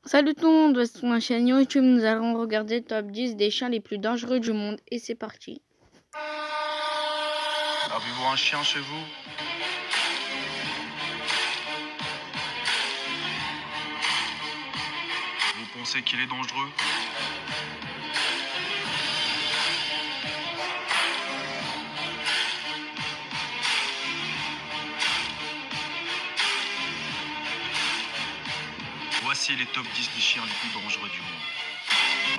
Salut tout le monde, voici ma chaîne YouTube. Nous allons regarder le top 10 des chiens les plus dangereux du monde. Et c'est parti. Avez-vous un chien chez vous? Vous pensez qu'il est dangereux? Voici les top 10 des chiens les plus dangereux du monde.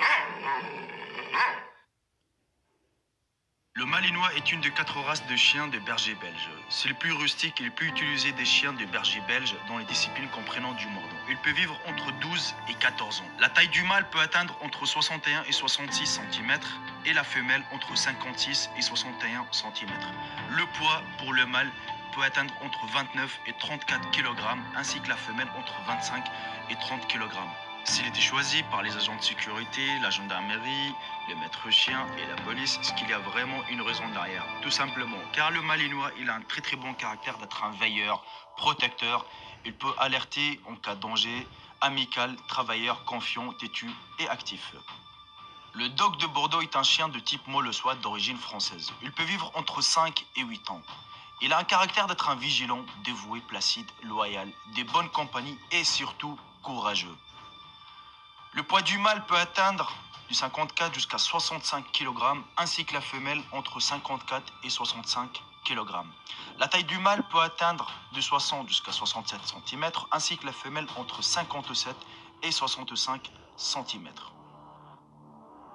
Le Malinois est une des 4 races de chiens de berger belge. C'est le plus rustique et le plus utilisé des chiens de berger belge dans les disciplines comprenant du mordant. Il peut vivre entre 12 et 14 ans. La taille du mâle peut atteindre entre 61 et 66 cm et la femelle entre 56 et 61 cm. Le poids pour le mâle peut atteindre entre 29 et 34 kg ainsi que la femelle entre 25 et 30 kg. S'il était choisi par les agents de sécurité, la gendarmerie, le maître chien et la police, est-ce qu'il y a vraiment une raison derrière? Tout simplement, car le Malinois, il a un très bon caractère d'être un veilleur, protecteur. Il peut alerter en cas de danger, amical, travailleur, confiant, têtu et actif. Le Dog de Bordeaux est un chien de type molossois d'origine française. Il peut vivre entre 5 et 8 ans. Il a un caractère d'être un vigilant, dévoué, placide, loyal, des bonnes compagnies et surtout courageux. Le poids du mâle peut atteindre du 54 jusqu'à 65 kg, ainsi que la femelle entre 54 et 65 kg. La taille du mâle peut atteindre de 60 jusqu'à 67 cm, ainsi que la femelle entre 57 et 65 cm.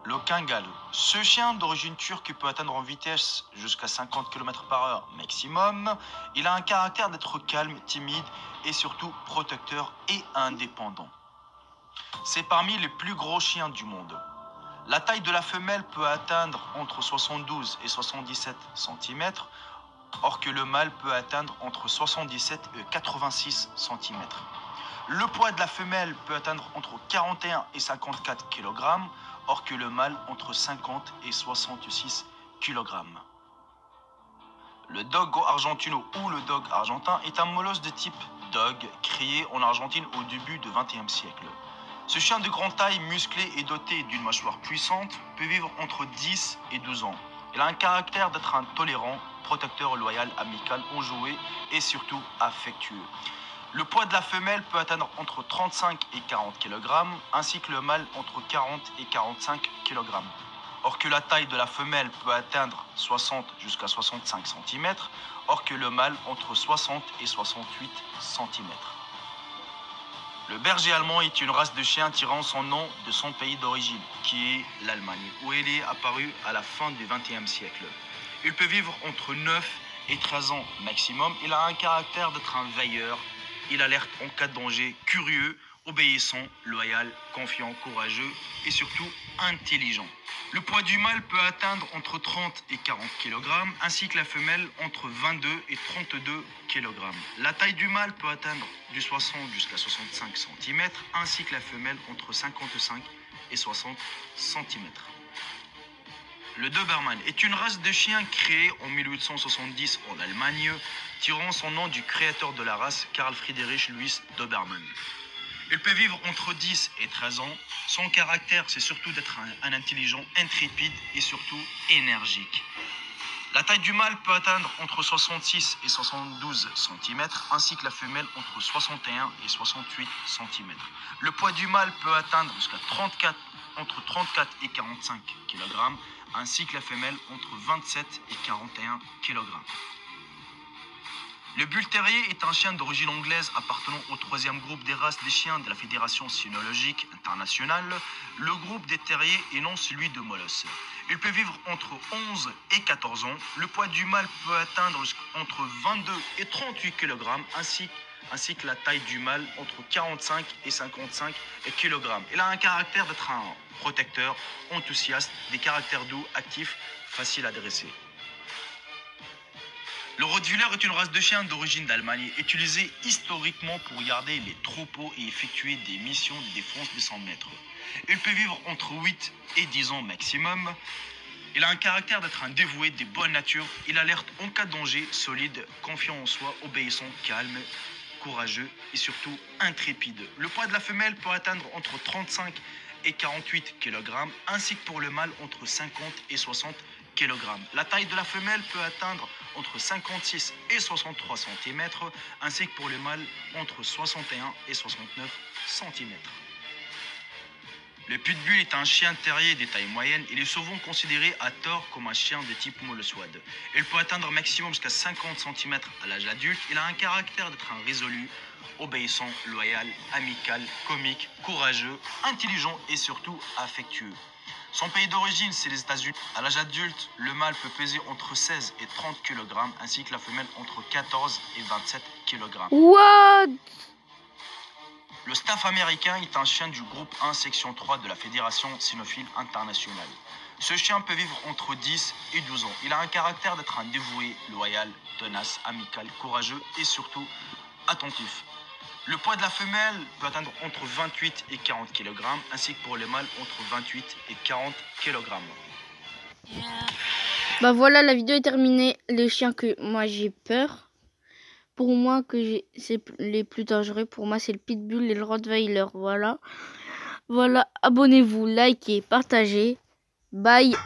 Le Kangal. Ce chien d'origine turque peut atteindre en vitesse jusqu'à 50 km/h maximum. Il a un caractère d'être calme, timide et surtout protecteur et indépendant. C'est parmi les plus gros chiens du monde. La taille de la femelle peut atteindre entre 72 et 77 cm, or que le mâle peut atteindre entre 77 et 86 cm. Le poids de la femelle peut atteindre entre 41 et 54 kg, or que le mâle entre 50 et 66 kg. Le Dogo argentino ou le Dog argentin est un molosse de type Dog créé en Argentine au début du XXe siècle. Ce chien de grande taille, musclé et doté d'une mâchoire puissante peut vivre entre 10 et 12 ans. Il a un caractère d'être un tolérant, protecteur, loyal, amical, enjoué et surtout affectueux. Le poids de la femelle peut atteindre entre 35 et 40 kg, ainsi que le mâle entre 40 et 45 kg. Or que la taille de la femelle peut atteindre 60 jusqu'à 65 cm, or que le mâle entre 60 et 68 cm. Le berger allemand est une race de chien tirant son nom de son pays d'origine, qui est l'Allemagne, où il est apparu à la fin du XXe siècle. Il peut vivre entre 9 et 13 ans maximum. Il a un caractère d'être un veilleur. Il alerte en cas de danger, curieux, obéissant, loyal, confiant, courageux et surtout intelligent. Le poids du mâle peut atteindre entre 30 et 40 kg, ainsi que la femelle entre 22 et 32 kg. La taille du mâle peut atteindre du 60 jusqu'à 65 cm, ainsi que la femelle entre 55 et 60 cm. Le Doberman est une race de chien créée en 1870 en Allemagne, tirant son nom du créateur de la race, Karl Friedrich Louis Dobermann. Il peut vivre entre 10 et 13 ans. Son caractère, c'est surtout d'être un intelligent, intrépide et surtout énergique. La taille du mâle peut atteindre entre 66 et 72 cm, ainsi que la femelle entre 61 et 68 cm. Le poids du mâle peut atteindre jusqu'à entre 34 et 45 kg, ainsi que la femelle entre 27 et 41 kg. Le Bull Terrier est un chien d'origine anglaise appartenant au 3e groupe des races des chiens de la Fédération cynologique internationale, le groupe des terriers et non celui de Molosse. Il peut vivre entre 11 et 14 ans. Le poids du mâle peut atteindre entre 22 et 38 kg, ainsi que la taille du mâle entre 45 et 55 kg. Il a un caractère d'être un protecteur, enthousiaste, des caractères doux, actifs, faciles à dresser. Le Rottweiler est une race de chien d'origine d'Allemagne, utilisée historiquement pour garder les troupeaux et effectuer des missions de défense de 100 mètres. Il peut vivre entre 8 et 10 ans maximum. Il a un caractère d'être un dévoué, de bonne nature. Il alerte en cas de danger, solide, confiant en soi, obéissant, calme, courageux et surtout intrépide. Le poids de la femelle peut atteindre entre 35 et 48 kg, ainsi que pour le mâle entre 50 et 60 kg. La taille de la femelle peut atteindre entre 56 et 63 cm, ainsi que pour le mâle entre 61 et 69 cm. Le pitbull est un chien terrier des tailles moyennes. Il est souvent considéré à tort comme un chien de type molossoide. Il peut atteindre maximum jusqu'à 50 cm à l'âge adulte. Il a un caractère d'être un résolu, obéissant, loyal, amical, comique, courageux, intelligent et surtout affectueux. Son pays d'origine, c'est les États-Unis. À l'âge adulte, le mâle peut peser entre 16 et 30 kg, ainsi que la femelle entre 14 et 27 kg. What? Le staff américain est un chien du groupe 1 section 3 de la Fédération cynophile internationale. Ce chien peut vivre entre 10 et 12 ans. Il a un caractère d'être un dévoué, loyal, tenace, amical, courageux et surtout attentif. Le poids de la femelle peut atteindre entre 28 et 40 kg, ainsi que pour les mâles entre 28 et 40 kg. Bah voilà, la vidéo est terminée. Les chiens que moi j'ai peur. Pour moi, c'est les plus dangereux. Pour moi, c'est le pitbull et le rottweiler. Voilà. Voilà, abonnez-vous, likez, partagez. Bye.